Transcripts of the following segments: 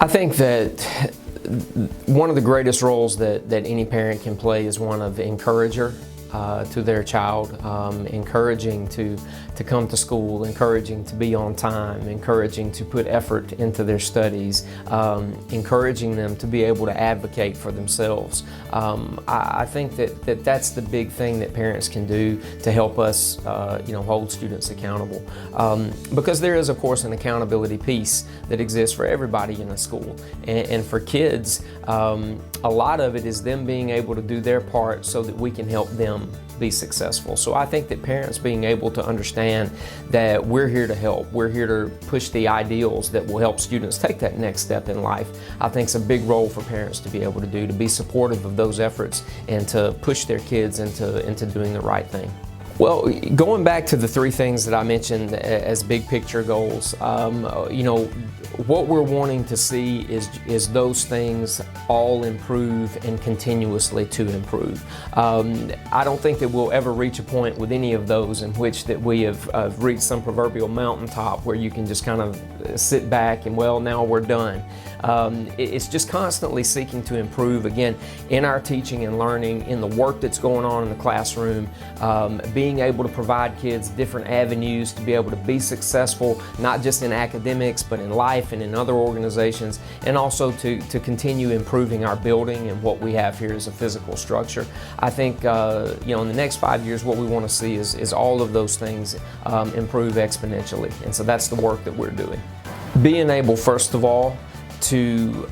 I think that one of the greatest roles that any parent can play is one of encourager to their child, encouraging to come to school, encouraging to be on time, encouraging to put effort into their studies, encouraging them to be able to advocate for themselves. I think that that's the big thing that parents can do to help us hold students accountable. Because there is, of course, an accountability piece that exists for everybody in a school. And for kids, a lot of it is them being able to do their part so that we can help them be successful. So I think that parents being able to understand that we're here to help, we're here to push the ideals that will help students take that next step in life, I think is a big role for parents to be able to do, to be supportive of those efforts and to push their kids into doing the right thing. Well, going back to the three things that I mentioned as big picture goals, what we're wanting to see is those things all improve and continuously to improve. I don't think that we'll ever reach a point with any of those in which that we have reached some proverbial mountaintop where you can just kind of sit back and, well, now we're done. It's just constantly seeking to improve, again, in our teaching and learning, in the work that's going on in the classroom, being able to provide kids different avenues to be able to be successful, not just in academics, but in life and in other organizations, and also to continue improving our building and what we have here as a physical structure. I think in the next 5 years, what we want to see is all of those things improve exponentially, and so that's the work that we're doing. Being able, first of all, to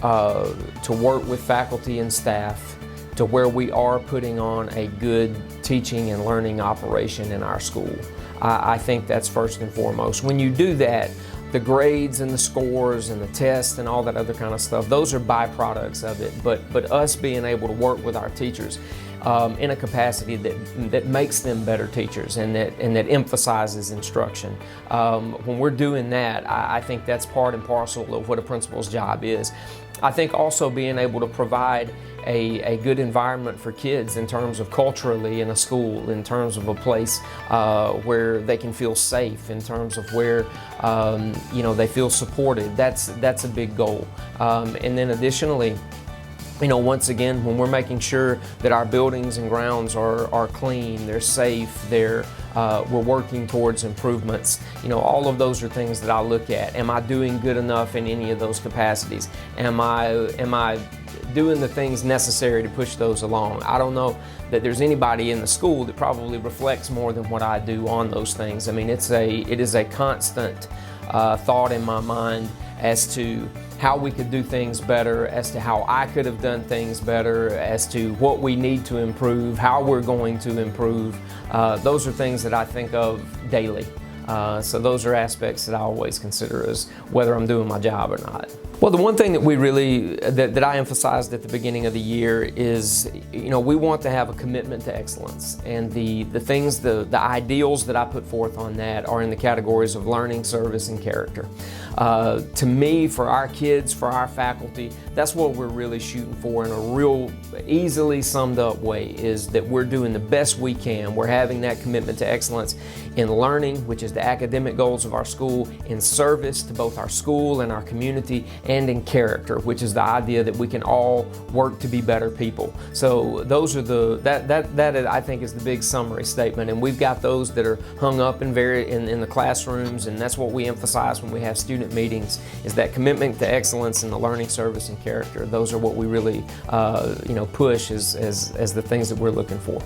work with faculty and staff to where we are putting on a good teaching and learning operation in our school. I think that's first and foremost. When you do that, the grades and the scores and the tests and all that other kind of stuff, those are byproducts of it. But us being able to work with our teachers in a capacity that makes them better teachers and that emphasizes instruction. When we're doing that, I think that's part and parcel of what a principal's job is. I think also being able to provide a good environment for kids in terms of culturally in a school, in terms of a place where they can feel safe, in terms of where they feel supported. That's a big goal. And then additionally, once again, when we're making sure that our buildings and grounds are clean, they're safe, we're working towards improvements. All of those are things that I look at. Am I doing good enough in any of those capacities? Am I doing the things necessary to push those along? I don't know that there's anybody in the school that probably reflects more than what I do on those things. I mean, it is a constant thought in my mind as to how we could do things better, as to how I could have done things better, as to what we need to improve, how we're going to improve. Those are things that I think of daily. So those are aspects that I always consider as whether I'm doing my job or not. Well, the one thing that we really, that I emphasized at the beginning of the year is, we want to have a commitment to excellence. And the things, the ideals that I put forth on that are in the categories of learning, service, and character. To me, for our kids, for our faculty, that's what we're really shooting for in a real easily summed up way, is that we're doing the best we can. We're having that commitment to excellence in learning, which is the academic goals of our school, in service to both our school and our community, and in character, which is the idea that we can all work to be better people. So those are that I think is the big summary statement, and we've got those that are hung up in the classrooms, and that's what we emphasize when we have student meetings, is that commitment to excellence in the learning, service, and character. Those are what we really push as the things that we're looking for.